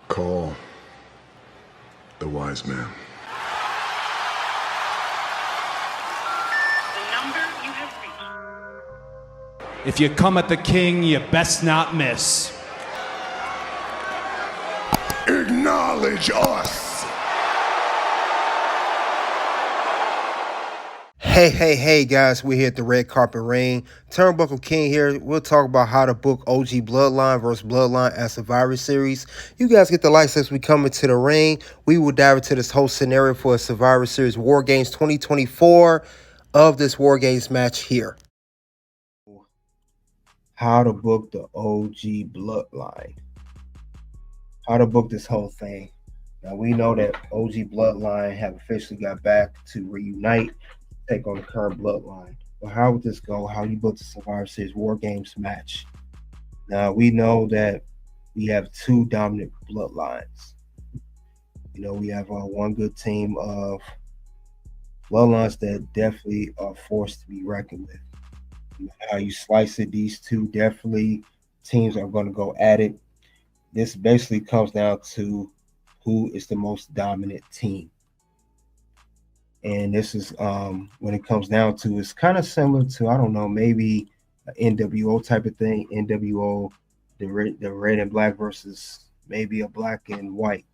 Call the wise man. The number you have reached. If you come at the king, you best not miss. Acknowledge us. Hey, guys, we're here at the Red Carpet Ring. Turnbuckle King here. We'll talk about how to book OG Bloodline versus Bloodline at Survivor Series. You guys get the lights as we come into the ring. We will dive into this whole scenario for a Survivor Series WarGames 2024 of this WarGames match here. How to book the OG Bloodline. How to book this whole thing. Now, we know that OG Bloodline have officially got back to reunite, take on the current Bloodline. Well, how would this go? How you book the Survivor Series WarGames match? Now, we know that we have two dominant bloodlines. You know, we have one good team of bloodlines that definitely are forced to be reckoned with. How you slice it, these two definitely teams are going to go at it. This basically comes down to who is the most dominant team. And this is when it comes down to, it's kind of similar to, I don't know, maybe an NWO type of thing. NWO, the red and black versus maybe a black and white.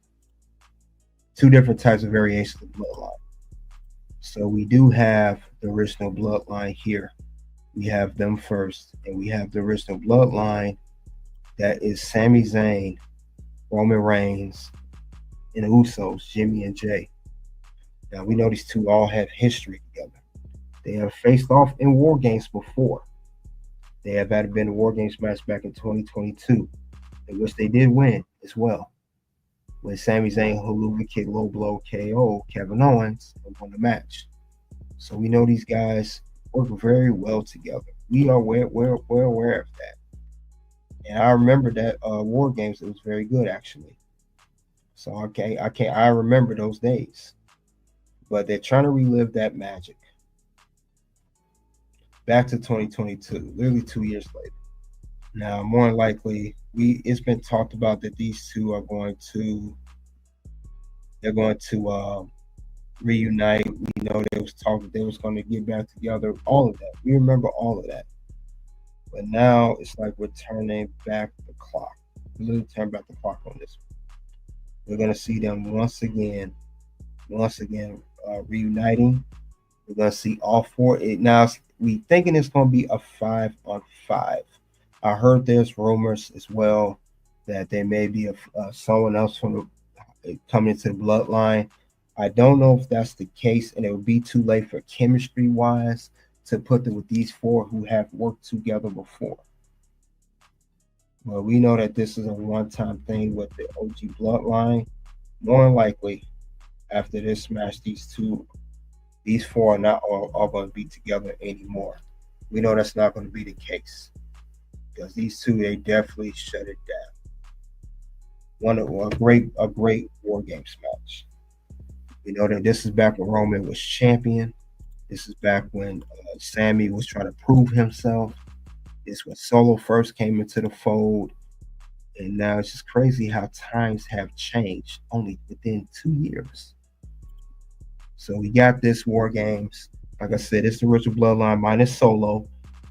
Two different types of variations of bloodline. So we do have the original bloodline here. We have them first, and we have the original bloodline that is Sami Zayn, Roman Reigns, and the Usos, Jimmy and Jey. Now, we know these two all have history together. They have faced off in WarGames before. They have had been a WarGames match back in 2022, in which they did win as well. When Sami Zayn Haluva Kick Low Blow KO Kevin Owens and won the match. So we know these guys work very well together. We are we're aware of that. And I remember that WarGames, it was very good actually. So I remember those days. But they're trying to relive that magic. Back to 2022, literally 2 years later. Now, more than likely, it's been talked about that these two are going to reunite. We know there was talk that they was going to get back together. All of that, we remember all of that. But now it's like we're turning back the clock. We're literally turning back the clock on this. We're going to see them once again reuniting. We're going to see all four. Now, we thinking it's going to be a 5-on-5. I heard there's rumors as well that there may be someone else from coming into the bloodline. I don't know if that's the case, and it would be too late for chemistry-wise to put them with these four who have worked together before. Well, we know that this is a one-time thing with the OG bloodline. More than likely, after this match, these four are not all going to be together anymore. We know that's not going to be the case because these two, they definitely shut it down. A great WarGames match. We know that this is back when Roman was champion. This is back when Sami was trying to prove himself. This is when Solo first came into the fold. And now it's just crazy how times have changed only within 2 years. So we got this WarGames. Like I said, it's the original bloodline minus Solo.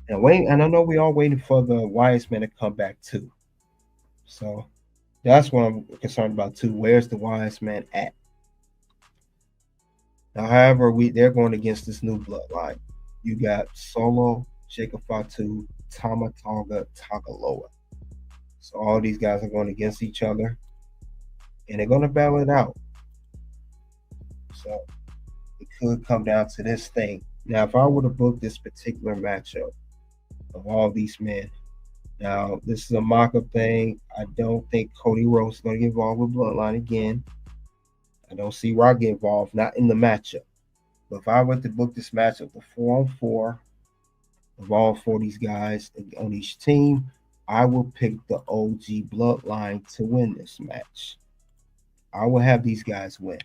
And I know we all waiting for the wise man to come back too. So that's what I'm concerned about too. Where's the wise man at? Now, however, they're going against this new bloodline. You got Solo, Jacob Fatu, Tama Tonga, Tanga Loa. So all these guys are going against each other, and they're going to battle it out. So it could come down to this thing. Now, if I were to book this particular matchup of all these men, now this is a mock-up thing. I don't think Cody Rhodes is going to get involved with Bloodline again. I don't see Rock get involved, not in the matchup. But if I were to book this matchup, the 4-on-4 of all four of these guys on each team, I will pick the OG bloodline to win this match. I will have these guys win.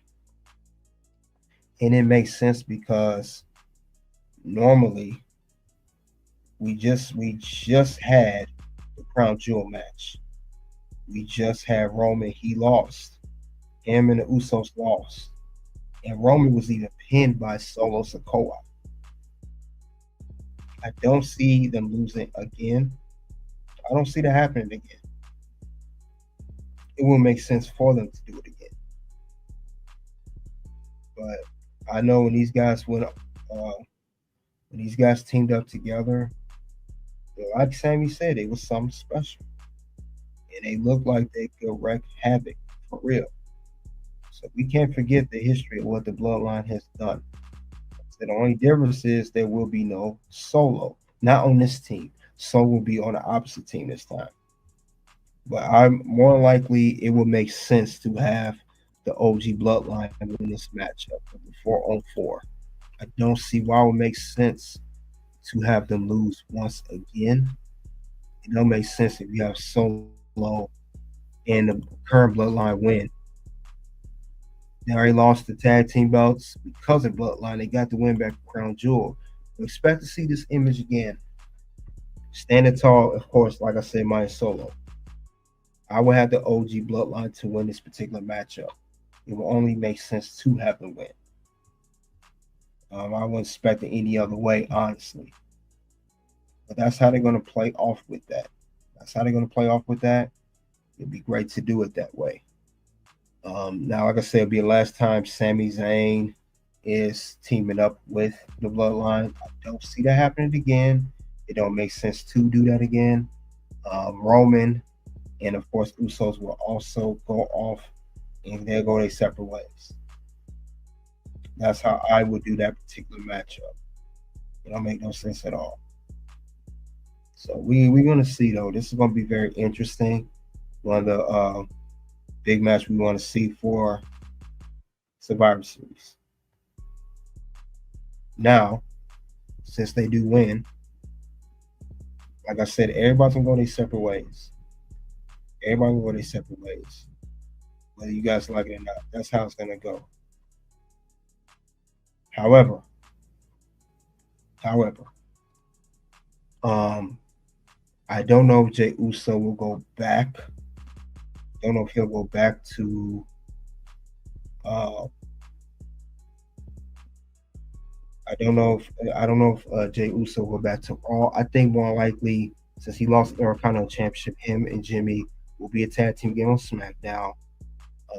And it makes sense because normally we just had the Crown Jewel match. We just had Roman. He lost. Him and the Usos lost. And Roman was even pinned by Solo Sikoa. I don't see them losing again. I don't see that happening again. It will make sense for them to do it again. But I know when these guys teamed up together, like Sami said, it was something special. And they looked like they could wreak havoc for real. So we can't forget the history of what the Bloodline has done. So the only difference is there will be no Solo. Not on this team. Solo will be on the opposite team this time. But I'm more likely it would make sense to have the OG Bloodline win this matchup of the 4-on-4. I don't see why it would make sense to have them lose once again. It don't make sense if you have Solo and the current Bloodline win. They already lost the tag team belts because of Bloodline. They got the win back at Crown Jewel. We expect to see this image again. Standing tall, of course, like I said, mine Solo. I would have the OG Bloodline to win this particular matchup. It will only make sense to have them win. I wouldn't expect it any other way, honestly. But that's how they're going to play off with that. It'd be great to do it that way. Now, like I said, it'll be the last time Sami Zayn is teaming up with the Bloodline. I don't see that happening again. It don't make sense to do that again. Roman and, of course, Usos will also go off and they'll go their separate ways. That's how I would do that particular matchup. It don't make no sense at all. So we're going to see, though. This is going to be very interesting. One of the big match we want to see for Survivor Series. Now, since they do win, like I said, everybody's going to go their separate ways. Whether you guys like it or not. That's how it's going to go. However, I don't know if Jey Uso will go back. Don't know if he'll go back to I don't know if Jey Uso will go back to Raw. I think more likely, since he lost the Intercontinental Championship, him and Jimmy will be a tag team game on SmackDown.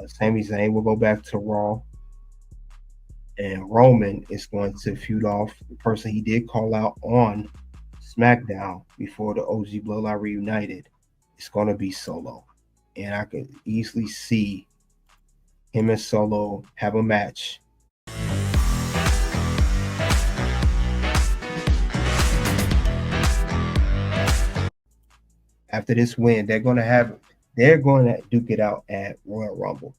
Sami Zayn will go back to Raw. And Roman is going to feud off the person he did call out on SmackDown before the OG Bloodline reunited. It's going to be Solo. And I could easily see him and Solo have a match. After this win, they're going to duke it out at Royal Rumble.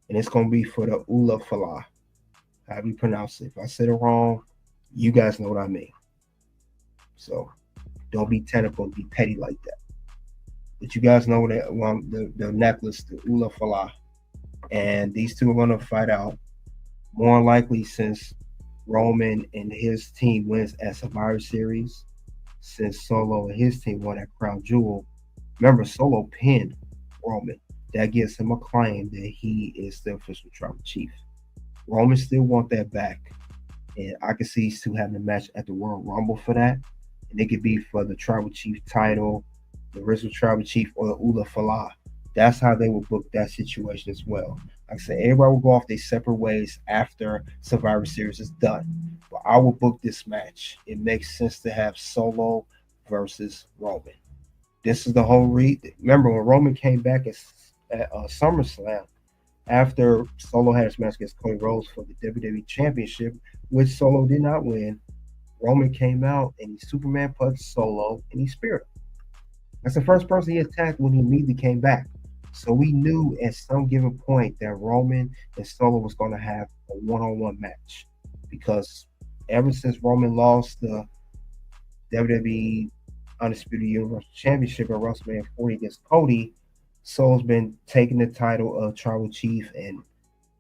And it's going to be for the Ula Fala. How do you pronounce it? If I said it wrong, you guys know what I mean. So don't be technical, be petty like that. But you guys know that the necklace, the Ula Fala. And these two are going to fight out. More likely, since Roman and his team wins at Survivor Series, since Solo and his team won at Crown Jewel. Remember, Solo pinned Roman. That gives him a claim that he is the official tribal chief. Roman still want that back. And I can see these two having a match at the World Rumble for that. And it could be for the tribal chief title, the original tribal chief, or the Ula Fala. That's how they will book that situation as well. Like I said, everybody will go off their separate ways after Survivor Series is done. But I will book this match. It makes sense to have Solo versus Roman. This is the whole remember when Roman came back at SummerSlam after Solo had his match against Cody Rhodes for the WWE Championship, which Solo did not win. Roman came out and he Superman punched Solo and he speared him. That's the first person he attacked when he immediately came back. So we knew at some given point that Roman and Solo was going to have a one-on-one match, because ever since Roman lost the WWE Undisputed Universal Championship at WrestleMania 40 against Cody, Solo's been taking the title of Tribal Chief and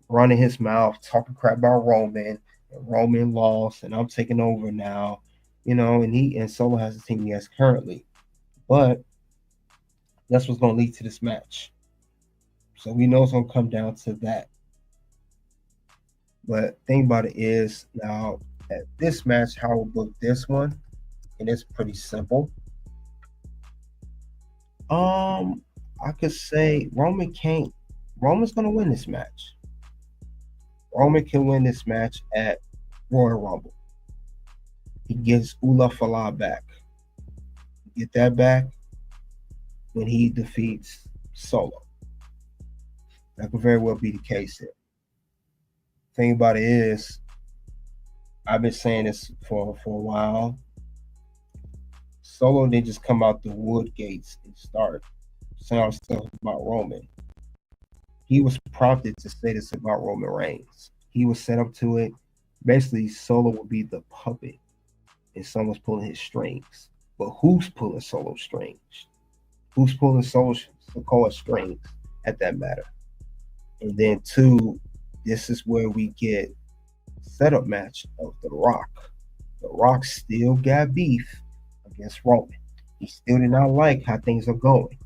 running his mouth, talking crap about Roman. And Roman lost, and I'm taking over now, and Solo has the team he has currently. But That's what's going to lead to this match. So we know it's going to come down to that. But thing about it is, now at this match, how we'll book this one, and it's pretty simple. I could say Roman's going to win this match. Roman can win this match at Royal Rumble. He gets Ula Fala back. Get that back when he defeats Solo. That could very well be the case here. Thing about it is, I've been saying this for a while. Solo didn't just come out the wood gates and start saying all stuff about Roman. He was prompted to say this about Roman Reigns. He was set up to it. Basically, Solo would be the puppet and someone's pulling his strings. But who's pulling Solo strings? Who's pulling Solo Sikoa strings at that matter? And then two, this is where we get setup match of The Rock. The Rock still got beef against Roman. He still did not like how things are going.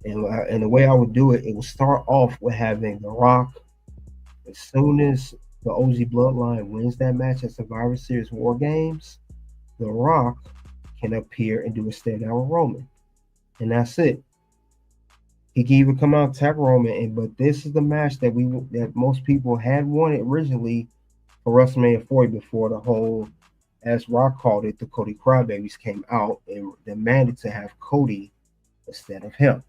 And the way I would do it, it would start off with having The Rock, as soon as the OG Bloodline wins that match at Survivor Series WarGames, The Rock can appear and do a stare down with Roman. And that's it. He can even come out and attack Roman, but this is the match that most people had wanted originally for WrestleMania 40 before the whole, as Rock called it, the Cody Crybabies came out and demanded to have Cody instead of him.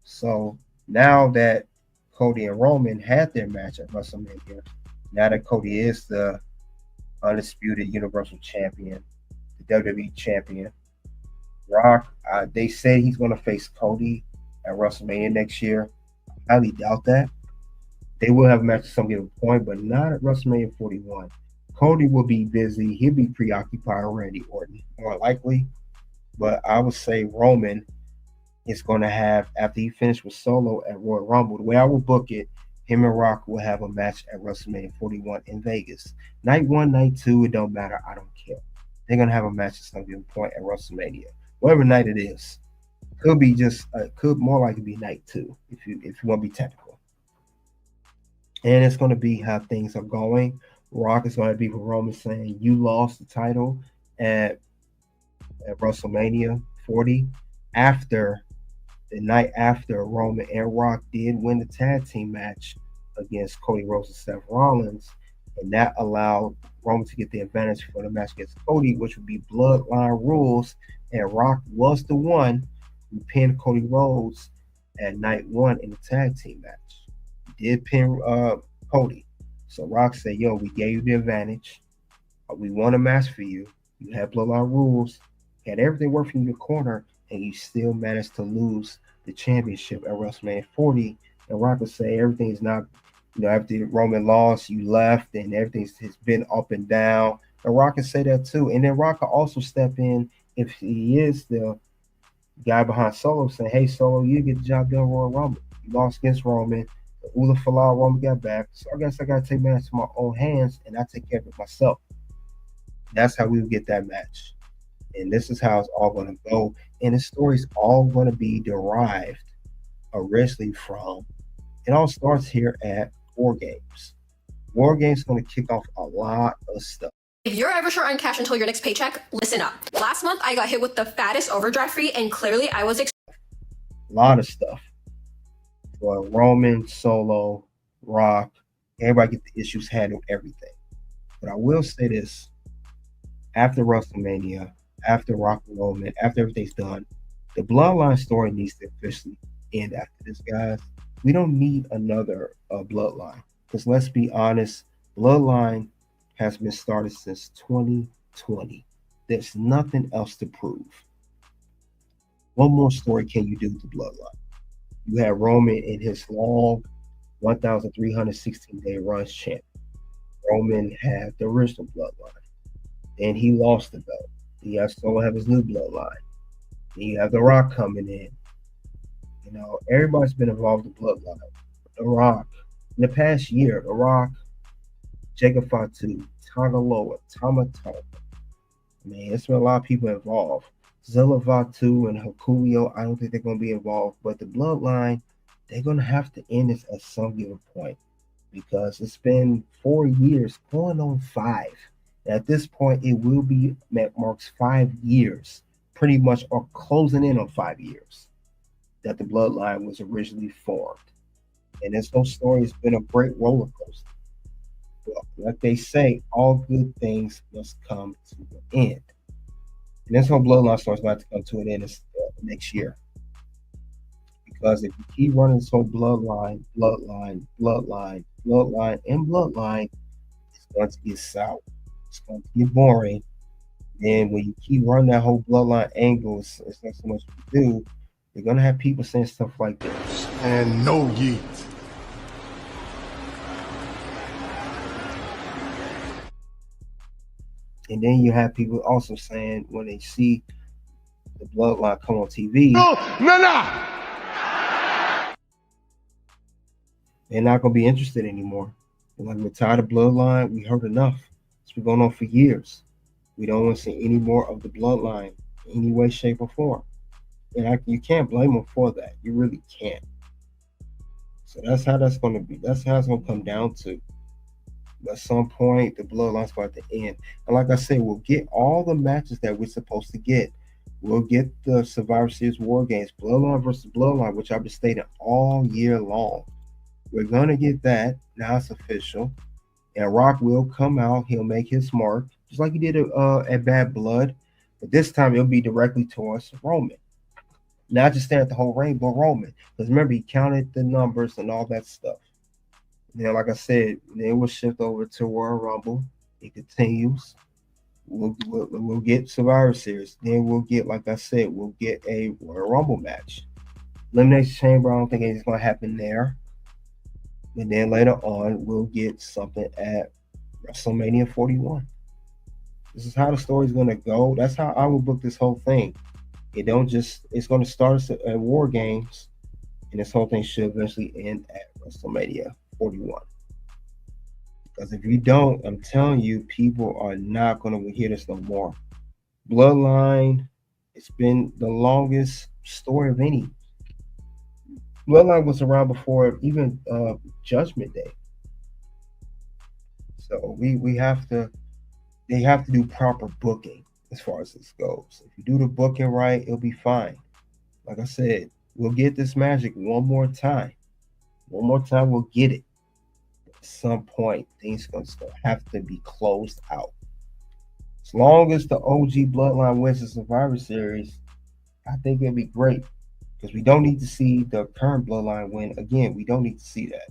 So now that Cody and Roman had their match at WrestleMania, now that Cody is the undisputed Universal Champion, the WWE Champion, Rock, they say he's going to face Cody at WrestleMania next year. I highly doubt that. They will have a match at some given point, but not at WrestleMania 41. Cody will be busy. He'll be preoccupied with Randy Orton, more likely. But I would say Roman is going to have, after he finished with Solo at Royal Rumble, the way I will book it, him and Rock will have a match at WrestleMania 41 in Vegas. Night 1, night 2, it don't matter. I don't care. They're going to have a match at some given point at WrestleMania. Whatever night it is. Could more likely be night 2 if you want to be technical. And it's going to be how things are going. Rock is going to be with Roman saying, you lost the title at WrestleMania 40 after the night after Roman and Rock did win the tag team match against Cody Rhodes and Seth Rollins, and that allowed Roman to get the advantage for the match against Cody, which would be Bloodline rules, and Rock was the one who pinned Cody Rhodes at night 1 in the tag team match. He did pin Cody. So Rock said, yo, we gave you the advantage. We won a match for you. You had Bloodline rules, had everything working in your corner, and you still managed to lose the championship at WrestleMania 40. And Rock would say everything's not, after Roman lost, you left, and everything has been up and down. And Rock can say that too. And then Rock can also step in if he is the guy behind Solo, saying, hey, Solo, you get the job done Royal Rumble. You lost against Roman. The Ula Falal Roman got back. So I guess I got to take matters to my own hands, and I take care of it myself. That's how we would get that match. And this is how it's all going to go. And the story's all going to be derived originally from, it all starts here at WarGames. WarGames is going to kick off a lot of stuff. If you're ever short on cash until your next paycheck, listen up. Last month, I got hit with the fattest overdraft fee, and clearly I was... A lot of stuff. For Roman, Solo, Rock, everybody get the issues handled, everything. But I will say this. After WrestleMania, after Rock and Roman, after everything's done, the Bloodline story needs to officially end after this, guys. We don't need another Bloodline. Because let's be honest, Bloodline has been started since 2020. There's nothing else to prove. What more story can you do with the Bloodline? You have Roman in his long 1,316-day run as champion. Roman had the original Bloodline. Then he lost the belt. You have Solo have his new Bloodline. Then you have The Rock coming in. Everybody's been involved in Bloodline. The Rock, in the past year, The Rock, Jacob Fatu, Tanga Loa, Tama Tonga. Man, it's been a lot of people involved. Zilla Fatu and Hakulio, I don't think they're going to be involved. But the Bloodline, they're going to have to end this at some given point because it's been 4 years, going on 5. At this point, it will be marks 5 years, pretty much, or closing in on 5 years that the Bloodline was originally formed. And this whole story has been a great roller coaster. Well, like they say, all good things must come to an end. And this whole Bloodline story is about to come to an end next year. Because if you keep running this whole bloodline, and bloodline, it's going to get sour. It's going to get boring. And when you keep running that whole bloodline angle, it's not so much to do. You're going to have people saying stuff like this. And no yeet. And then you have people also saying when they see the bloodline come on TV, No. they're not going to be interested anymore. They're like, we're tired of bloodline. We heard enough. It's been going on for years. We don't want to see any more of the bloodline in any way, shape, or form. And you can't blame them for that. You really can't. So that's how that's going to be. That's how it's going to come down to. At some point, the bloodline's about to end. And like I said, we'll get all the matches that we're supposed to get. We'll get the Survivor Series WarGames, Bloodline versus Bloodline, which I've been stating all year long. We're going to get that. Now it's official. And Rock will come out. He'll make his mark, just like he did at Bad Blood. But this time, it'll be directly towards Roman. Not just stare at the whole reign, but Roman. Because remember, he counted the numbers and all that stuff. Then, like I said, then we'll shift over to Royal Rumble. It continues. We'll get Survivor Series. Then we'll get, like I said, we'll get a Royal Rumble match. Elimination Chamber, I don't think anything's going to happen there. And then later on, we'll get something at WrestleMania 41. This is how the story's going to go. That's how I will book this whole thing. It's going to start at WarGames, and this whole thing should eventually end at WrestleMania 41. Because if you don't, I'm telling you, people are not going to hear this no more. Bloodline, it's been the longest story of any. Bloodline was around before even Judgment Day. So they have to do proper booking as far as this goes. If you do the booking right, it'll be fine. Like I said, we'll get this magic one more time. One more time, we'll get it. At some point, things going to have to be closed out. As long as the OG Bloodline wins the Survivor Series, I think it'll be great. Because we don't need to see the current Bloodline win again. We don't need to see that.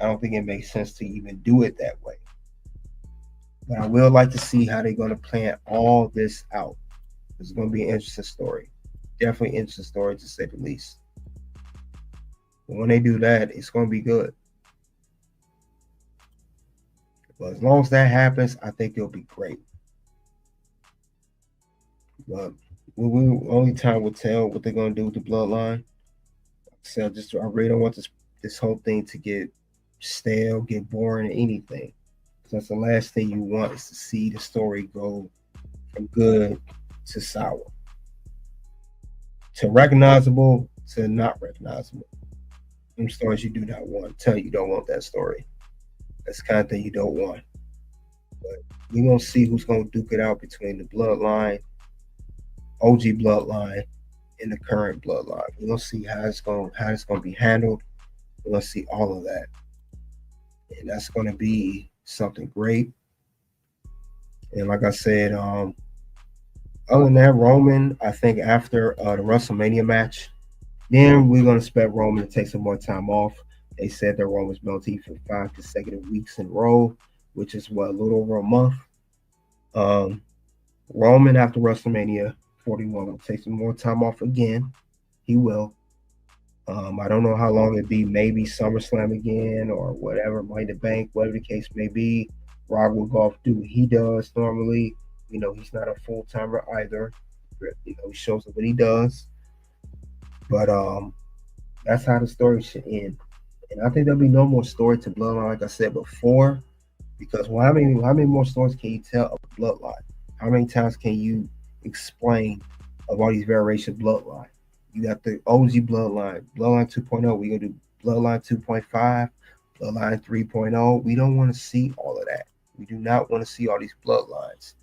I don't think it makes sense to even do it that way. But I will like to see how they're going to plan all this out. It's going to be an interesting story. Definitely an interesting story, to say the least. But when they do that, it's going to be good. But as long as that happens, I think it'll be great. But only time will tell what they're going to do with the Bloodline. So I really don't want this whole thing to get stale, get boring, or anything. Because that's the last thing you want, is to see the story go from good to sour, to recognizable to not recognizable. Them stories you do not want. Tell you don't want that story. That's the kind of thing you don't want. But we're going to see who's going to duke it out between the Bloodline, OG Bloodline, and the current Bloodline. We're going to see how it's going to be handled. We're going to see all of that. And that's going to be something great. And like I said, other than that, Roman, I think after the WrestleMania match, then we're going to expect Roman to take some more time off. They said that Roman's been on TV for 5 consecutive weeks in a row, which is a little over a month. Roman after WrestleMania 41 will take some more time off again. He will. I don't know how long it'd be. Maybe SummerSlam again or whatever, Money in the Bank, whatever the case may be. Rock will go off, do what he does normally. You know, he's not a full-timer either. You know, he shows up what he does. But that's how the story should end. And I think there'll be no more story to Bloodline, like I said before. Because how many more stories can you tell of Bloodline? How many times can you explain of all these variation bloodline. You got the OG bloodline, bloodline 2.0. We gonna do bloodline 2.5, bloodline 3.0. We don't want to see all of that. We do not want to see all these bloodlines.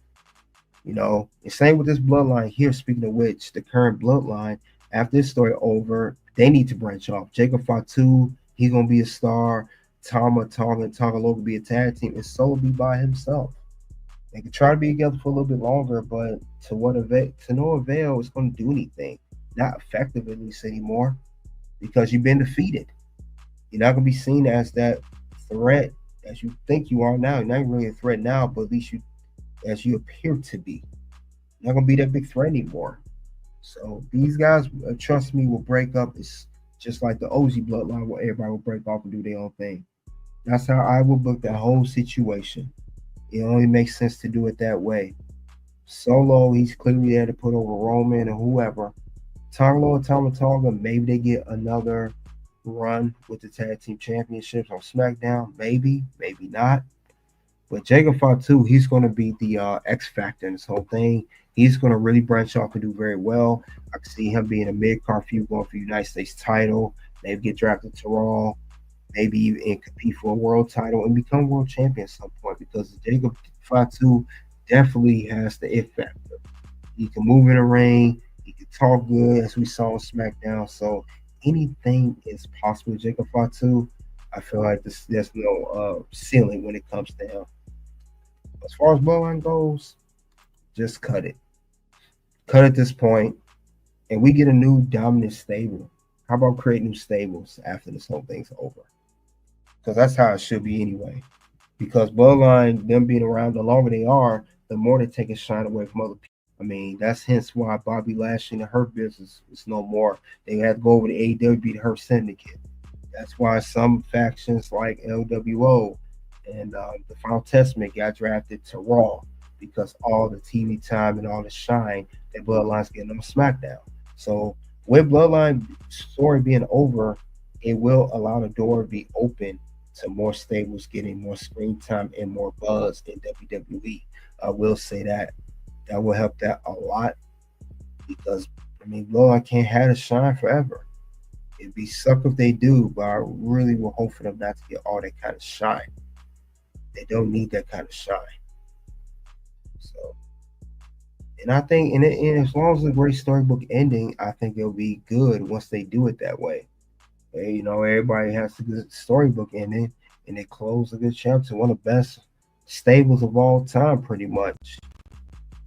You know, and same with this bloodline here. Speaking of which, the current bloodline, after this story over, they need to branch off. Jacob Fatu, he's gonna be a star. Tama Tonga and Tanga Loa will be a tag team, and Solo be by himself. They can try to be together for a little bit longer, but to what avail? To no avail, it's going to do anything. Not effective at least anymore, because you've been defeated. You're not going to be seen as that threat as you think you are now. You're not really a threat now, but at least as you appear to be. You're not going to be that big threat anymore. So these guys, trust me, will break up. It's just like the OG bloodline, where everybody will break off and do their own thing. That's how I will book that whole situation. It only makes sense to do it that way. Solo, he's clearly there to put over Roman or whoever. Tanga Loa and Tama Tonga, maybe they get another run with the tag team championships on SmackDown. Maybe, maybe not. But Jacob Fatu, he's going to be the X factor in this whole thing. He's going to really branch off and do very well. I can see him being a mid-card feud going for the United States title. Maybe get drafted to Raw. Maybe even compete for a world title and become world champion at some point, because Jacob Fatu definitely has the it factor. He can move in the ring. He can talk good, as we saw on SmackDown. So anything is possible. Jacob Fatu, I feel like there's no ceiling when it comes to him. As far as Bloodline goes, just cut it. Cut at this point, and we get a new dominant stable. How about create new stables after this whole thing's over? Because that's how it should be anyway. Because Bloodline, them being around, the longer they are, the more they take a shine away from other people. I mean, that's hence why Bobby Lashley and Hurt Business is no more. They had to go over to AEW, be the Hurt Syndicate. That's why some factions like LWO and the Final Testament got drafted to Raw, because all the TV time and all the shine that Bloodline's getting on SmackDown. So with Bloodline story being over, it will allow the door to be open to more stables getting more screen time and more buzz in WWE. I will say that will help that a lot, because I mean, Bloodline can't have a shine forever. It'd be suck if they do, but I really will hope for them not to get all that kind of shine. They don't need that kind of shine. So, and I think, and as long as it's a great storybook ending, I think it'll be good once they do it that way. You know, everybody has a good storybook ending, and they close a good chapter. One of the best stables of all time, pretty much.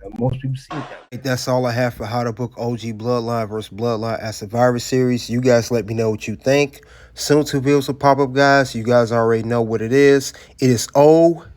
And most people see it that way. That's all I have for how to book OG Bloodline versus Bloodline at Survivor Series. You guys let me know what you think. Soon to videos will pop up, guys. You guys already know what it is. It is OUT.